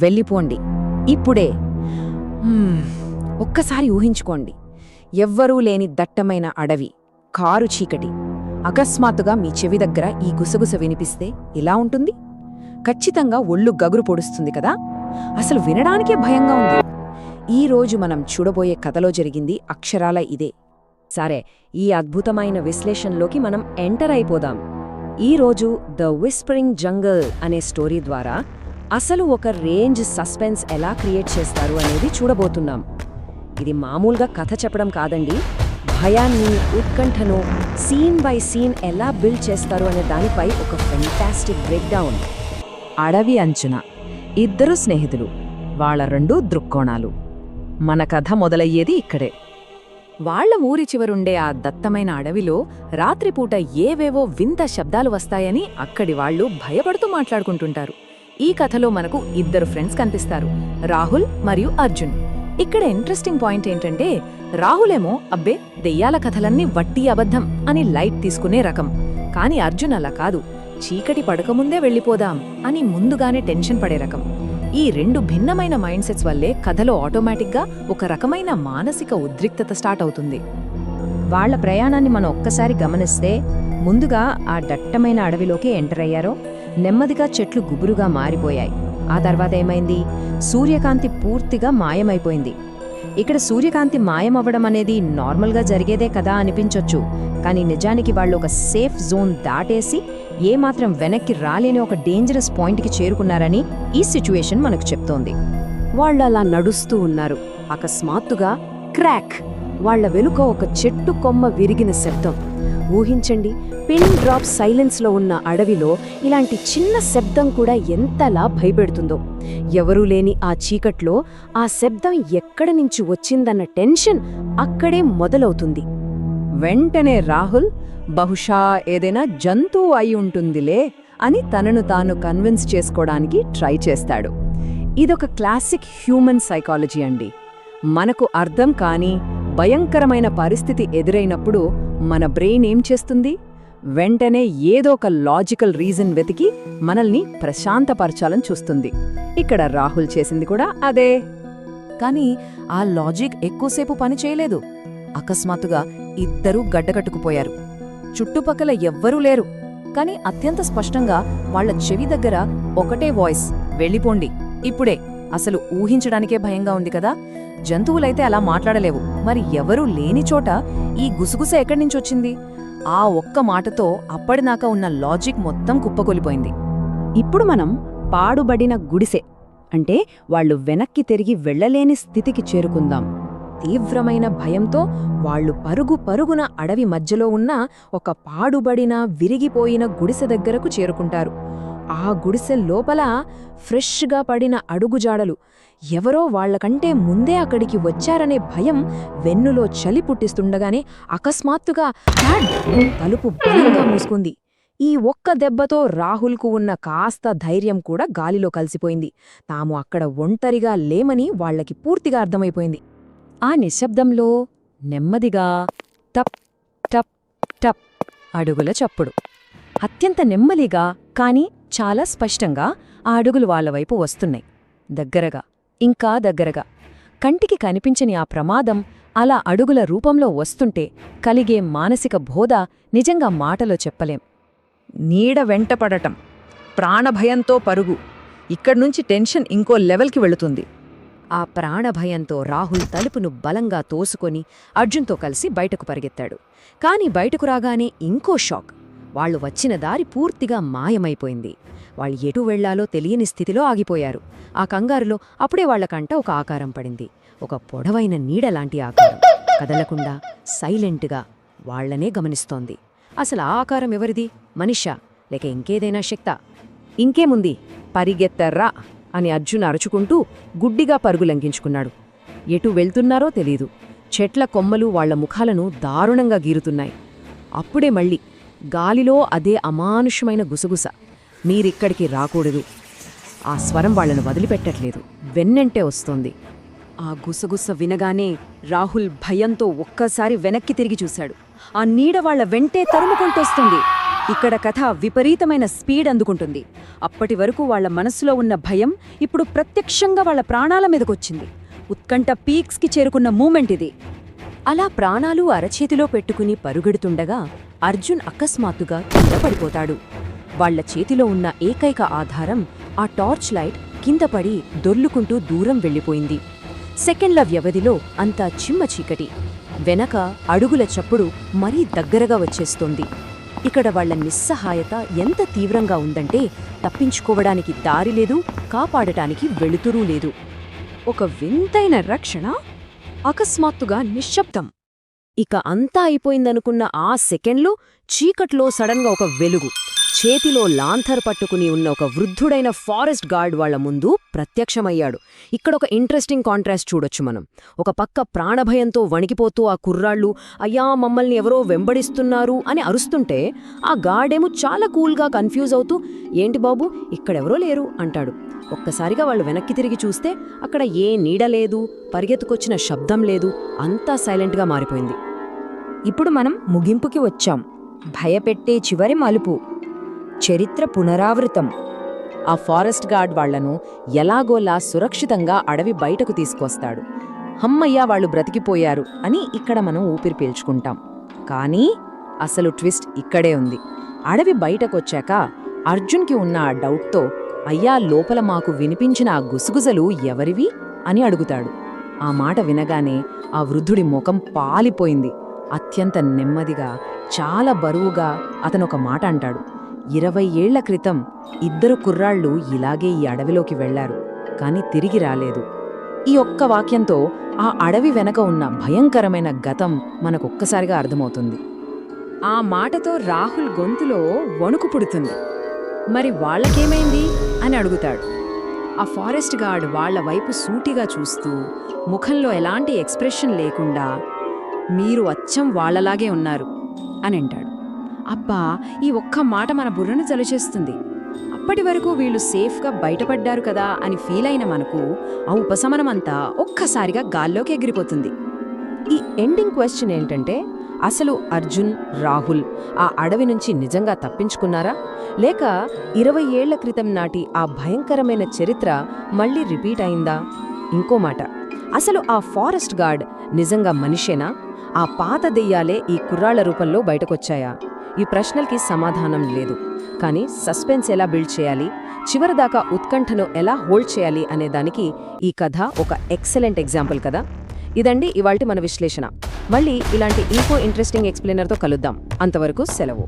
వెళ్ళిపోండి ఇప్పుడే. ఒక్కసారి ఊహించుకోండి, ఎవ్వరూ లేని దట్టమైన అడవి, కారు చీకటి. అకస్మాత్తుగా మీ చెవి దగ్గర ఈ గుసగుస వినిపిస్తే ఎలా ఉంటుంది? ఖచ్చితంగా ఒళ్ళు గగురు పొడుస్తుంది కదా. అసలు వినడానికే భయంగా ఉంది. ఈరోజు మనం చూడబోయే కథలో జరిగింది అక్షరాల ఇదే. సరే, ఈ అద్భుతమైన విశ్లేషణలోకి మనం ఎంటర్ అయిపోదాం. ఈరోజు ద విస్పరింగ్ జంగల్ అనే స్టోరీ ద్వారా అసలు ఒక రేంజ్ సస్పెన్స్ ఎలా క్రియేట్ చేస్తారు అనేది చూడబోతున్నాం. ఇది మామూలుగా కథ చెప్పడం కాదండి, భయాన్ని, ఉత్కంఠను సీన్ బై సీన్ ఎలా బిల్డ్ చేస్తారు అనే దానిపై ఒక ఫెంటాస్టిక్ బ్రేక్డౌన్. అడవి అంచున ఇద్దరు స్నేహితులు, వాళ్ళ రెండు దృక్కోణాలు. మన కథ మొదలయ్యేది ఇక్కడే. వాళ్ల ఊరి చివరుండే ఆ దత్తమైన అడవిలో రాత్రిపూట ఏవేవో వింత శబ్దాలు వస్తాయని అక్కడి వాళ్లు భయపడుతూ మాట్లాడుకుంటుంటారు. ఈ కథలో మనకు ఇద్దరు ఫ్రెండ్స్ కనిపిస్తారు, రాహుల్ మరియు అర్జున్. ఇక్కడ ఇంట్రెస్టింగ్ పాయింట్ ఏంటంటే, రాహులేమో అబ్బే దెయ్యాల కథలన్నీ వట్టి అబద్ధం అని లైట్ తీసుకునే రకం. కాని అర్జున్ అలా కాదు, చీకటి పడకముందే వెళ్ళిపోదాం అని ముందుగానే టెన్షన్ పడే రకం. ఈ రెండు భిన్నమైన మైండ్ సెట్స్ వల్లే కథలో ఆటోమేటిక్గా ఒక రకమైన మానసిక ఉద్రిక్తత స్టార్ట్ అవుతుంది. వాళ్ల ప్రయాణాన్ని మనం ఒక్కసారి గమనిస్తే, ముందుగా ఆ దట్టమైన అడవిలోకి ఎంటర్ అయ్యారో నెమ్మదిగా చెట్లు గుబురుగా మారిపోయాయి. ఆ తర్వాత ఏమైంది? సూర్యకాంతి పూర్తిగా మాయమైపోయింది. ఇక్కడ సూర్యకాంతి మాయమవ్వడం అనేది నార్మల్గా జరిగేదే కదా అనిపించొచ్చు, కానీ నిజానికి వాళ్ళు ఒక సేఫ్ జోన్ దాటేసి ఏమాత్రం వెనక్కి రాలేని ఒక డేంజరస్ పాయింట్కి చేరుకున్నారని ఈ సిచ్యువేషన్ మనకు చెప్తోంది. వాళ్ళు అలా నడుస్తూ ఉన్నారు. అకస్మాత్తుగా క్రాక్! వాళ్ల వెనుక ఒక చెట్టు కొమ్మ విరిగిన శబ్దం. ఊహించండి, పిన్ డ్రాప్ సైలెన్స్లో ఉన్న అడవిలో ఇలాంటి చిన్న శబ్దం కూడా ఎంతలా భయపెడుతుందో. ఎవరూ లేని ఆ చీకట్లో ఆ శబ్దం ఎక్కడి నుంచి వచ్చిందన్న టెన్షన్ అక్కడే మొదలవుతుంది. వెంటనే రాహుల్ బహుశా ఏదైనా జంతువు అయి ఉంటుందిలే అని తనను తాను కన్విన్స్ చేసుకోవడానికి ట్రై చేస్తాడు. ఇదొక క్లాసిక్ హ్యూమన్ సైకాలజీ అండి. మనకు అర్థం కాని భయంకరమైన పరిస్థితి ఎదురైనప్పుడు మన బ్రెయిన్ ఏం చేస్తుంది? వెంటనే ఏదో ఒక లాజికల్ రీజన్ వెతికి మనల్ని ప్రశాంతపరచాలని చూస్తుంది. ఇక్కడ రాహుల్ చేసింది కూడా అదే. కానీ ఆ లాజిక్ ఎక్కువసేపు పని చేయలేదు. అకస్మాత్తుగా ఇద్దరూ గడ్డకట్టుకుపోయారు. చుట్టుపక్కల ఎవ్వరూ లేరు, కాని అత్యంత స్పష్టంగా వాళ్ల చెవి దగ్గర ఒకటే వాయిస్, వెళ్ళిపోండి ఇప్పుడే. అసలు ఊహించడానికే భయంగా ఉంది కదా. జంతువులైతే అలా మాట్లాడలేవు, మరి ఎవరూ లేని చోట ఈ గుసగుస ఎక్కడ్నించొచ్చింది? ఆ ఒక్క మాటతో అప్పటిదాకా ఉన్న లాజిక్ మొత్తం కుప్పకొలిపోయింది. ఇప్పుడు మనం పాడుబడిన గుడిసె, అంటే వాళ్లు వెనక్కి తిరిగి వెళ్లలేని స్థితికి చేరుకుందాం. తీవ్రమైన భయంతో వాళ్లు పరుగున అడవి మధ్యలో ఉన్న ఒక పాడుబడిన, విరిగిపోయిన గుడిసె దగ్గరకు చేరుకుంటారు. ఆ గుడిసె లోపల ఫ్రెష్గా పడిన అడుగుజాడలు. ఎవరో వాళ్లకంటే ముందే అక్కడికి వచ్చారనే భయం వెన్నులో చలి పుట్టిస్తుండగానే అకస్మాత్తుగా తలుపు బలంగా మూసుకుంది. ఈ ఒక్క దెబ్బతో రాహుల్కు ఉన్న కాస్త ధైర్యం కూడా గాలిలో కలిసిపోయింది. తాము అక్కడ ఒంటరిగా లేమని వాళ్లకి పూర్తిగా అర్థమైపోయింది. ఆ నిశ్శబ్దంలో నెమ్మదిగా టప్ టప్ టప్ అడుగుల చప్పుడు. అత్యంత నెమ్మదిగా కాని చాలా స్పష్టంగా ఆ అడుగులు వాళ్లవైపు వస్తున్నాయి. దగ్గరగా, ఇంకా దగ్గరగా. కంటికి కనిపించని ఆ ప్రమాదం అలా అడుగుల రూపంలో వస్తుంటే కలిగే మానసిక బోధ నిజంగా మాటలో చెప్పలేం. నీడ వెంటపడటం, ప్రాణభయంతో పరుగు. ఇక్కడ్నుంచి టెన్షన్ ఇంకో లెవెల్కి వెళుతుంది. ఆ ప్రాణభయంతో రాహుల్ తలుపును బలంగా తోసుకొని అర్జున్తో కలిసి బయటకు పరిగెత్తాడు. కాని బయటకు రాగానే ఇంకో షాక్. వాళ్లు వచ్చిన దారి పూర్తిగా మాయమైపోయింది. వాళ్ళు ఎటు వెళ్లాలో తెలియని స్థితిలో ఆగిపోయారు. ఆ కంగారులో అప్పుడే వాళ్లకంట ఒక ఆకారం పడింది. ఒక పొడవైన నీడలాంటి ఆకారం, కదలకుండా సైలెంట్గా వాళ్లనే గమనిస్తోంది. అసలు ఆ ఆకారం ఎవరిది? మనిషా లేక ఇంకేదైనా శక్తా? ఇంకేముంది, పరిగెత్తర్రా అని అర్జున్ అరుచుకుంటూ గుడ్డిగా పరుగులంకించుకున్నాడు. ఎటు వెళ్తున్నారో తెలీదు. చెట్ల కొమ్మలు వాళ్ల ముఖాలను దారుణంగా గీరుతున్నాయి. అప్పుడే మళ్ళీ గాలిలో అదే అమానుషమైన గుసగుస, మీరిక్కడికి రాకూడదు. ఆ స్వరం వాళ్లను వదిలిపెట్టట్లేదు, వెన్నంటే వస్తోంది. ఆ గుసగుస వినగానే రాహుల్ భయంతో ఒక్కసారి వెనక్కి తిరిగి చూశాడు. ఆ నీడ వాళ్ల వెంటే తరుముకుంటొస్తుంది. ఇక్కడ కథ విపరీతమైన స్పీడ్ అందుకుంటుంది. అప్పటి వరకు వాళ్ల మనసులో ఉన్న భయం ఇప్పుడు ప్రత్యక్షంగా వాళ్ల ప్రాణాల మీదకొచ్చింది. ఉత్కంఠ పీక్స్కి చేరుకున్న మూమెంట్ ఇది. అలా ప్రాణాలు అరచేతిలో పెట్టుకుని పరుగెడుతుండగా అర్జున్ అకస్మాత్తుగా కింద పడిపోతాడు. వాళ్ల చేతిలో ఉన్న ఏకైక ఆధారం ఆ టార్చ్ లైట్ కింద పడి దొర్లుకుంటూ దూరం వెళ్ళిపోయింది. సెకండ్ల వ్యవధిలో అంతా చిమ్మ చీకటి. వెనక అడుగుల చప్పుడు మరీ దగ్గరగా వచ్చేస్తోంది. ఇక్కడ వాళ్ల నిస్సహాయత ఎంత తీవ్రంగా ఉందంటే తప్పించుకోవడానికి దారి లేదు, కాపాడటానికి వెలుతురూ లేదు. ఒక వింతైన రక్షణ, అకస్మాత్తుగా నిశ్శబ్దం. ఇక అంతా అయిపోయిందనుకున్న ఆ సెకండ్లో చీకట్లో సడన్గా ఒక వెలుగు. చేతిలో లాంథర్ పట్టుకుని ఉన్న ఒక వృద్ధుడైన ఫారెస్ట్ గార్డ్ వాళ్ల ముందు ప్రత్యక్షమయ్యాడు. ఇక్కడొక ఇంట్రెస్టింగ్ కాంట్రాస్ట్ చూడొచ్చు మనం. ఒక పక్క ప్రాణభయంతో వణికిపోతూ ఆ కుర్రాళ్ళు అయ్యా మమ్మల్ని ఎవరో వెంబడిస్తున్నారు అని అరుస్తుంటే, ఆ గార్డేమో చాలా కూల్గా కన్ఫ్యూజ్ అవుతూ ఏంటి బాబు ఇక్కడెవరో లేరు అంటాడు. ఒక్కసారిగా వాళ్ళు వెనక్కి తిరిగి చూస్తే అక్కడ ఏ నీడ లేదు, పరిగెత్తుకొచ్చిన శబ్దం లేదు, అంతా సైలెంట్గా మారిపోయింది. ఇప్పుడు మనం ముగింపుకి వచ్చాం. భయపెట్టే చివరి మలుపు, చరిత్ర పునరావృతం. ఆ ఫారెస్ట్ గార్డ్ వాళ్లను ఎలాగోలా సురక్షితంగా అడవి బయటకు తీసుకొస్తాడు. హమ్మయ్యా వాళ్ళు బ్రతికిపోయారు అని ఇక్కడ మనం ఊపిరి పీల్చుకుంటాం. కానీ అసలు ట్విస్ట్ ఇక్కడే ఉంది. అడవి బయటకొచ్చాక అర్జున్కి ఉన్న ఆ డౌట్తో అయ్యా లోపల మాకు వినిపించిన ఆ గుసగుసలు ఎవరివి అని అడుగుతాడు. ఆ మాట వినగానే ఆ వృద్ధుడి ముఖం పాలిపోయింది. అత్యంత నెమ్మదిగా, చాలా బరువుగా అతనొక మాట అంటాడు. 20 ఏళ్ల క్రితం 2 కుర్రాళ్ళు ఇలాగే ఈ అడవిలోకి వెళ్లారు, కాని తిరిగి రాలేదు. ఈ ఒక్క వాక్యంతో ఆ అడవి వెనక ఉన్న భయంకరమైన గతం మనకొక్కసారిగా అర్థమవుతుంది. ఆ మాటతో రాహుల్ గొంతులో వణుకు పుడుతుంది. మరి వాళ్లకేమైంది అని అడుగుతాడు. ఆ ఫారెస్ట్ గార్డ్ వాళ్ల వైపు సూటిగా చూస్తూ, ముఖంలో ఎలాంటి ఎక్స్ప్రెషన్ లేకుండా, మీరు అచ్చం వాళ్లలాగే ఉన్నారు అని అంటాడు. అబ్బా, ఈ ఒక్క మాట మన బుర్రను చలిచేస్తుంది. అప్పటి వరకు వీళ్ళు సేఫ్గా బయటపడ్డారు కదా అని ఫీల్ అయిన మనకు ఆ ఉపశమనమంతా ఒక్కసారిగా గాల్లోకి ఎగిరిపోతుంది. ఈ ఎండింగ్ క్వశ్చన్ ఏంటంటే, అసలు అర్జున్, రాహుల్ ఆ అడవి నుంచి నిజంగా తప్పించుకున్నారా, లేక 20 ఏళ్ల క్రితం నాటి ఆ భయంకరమైన చరిత్ర మళ్ళీ రిపీట్ అయిందా? ఇంకో మాట, అసలు ఆ ఫారెస్ట్ గార్డ్ నిజంగా మనిషేనా? ఆ పాత దెయ్యాలే ఈ కుర్రాళ్ల రూపంలో బయటకొచ్చాయా? ఈ ప్రశ్నలకి సమాధానం లేదు. కానీ సస్పెన్స్ ఎలా బిల్డ్ చేయాలి, చివరిదాకా ఉత్కంఠను ఎలా హోల్డ్ చేయాలి అనేదానికి ఈ కథ ఒక ఎక్సలెంట్ ఎగ్జాంపుల్ కదా. ఇదండి ఇవాల్టి మన విశ్లేషణ. మళ్ళీ ఇలాంటి ఇంకో ఇంట్రెస్టింగ్ ఎక్స్ప్లెయినర్తో కలుద్దాం. అంతవరకు సెలవు.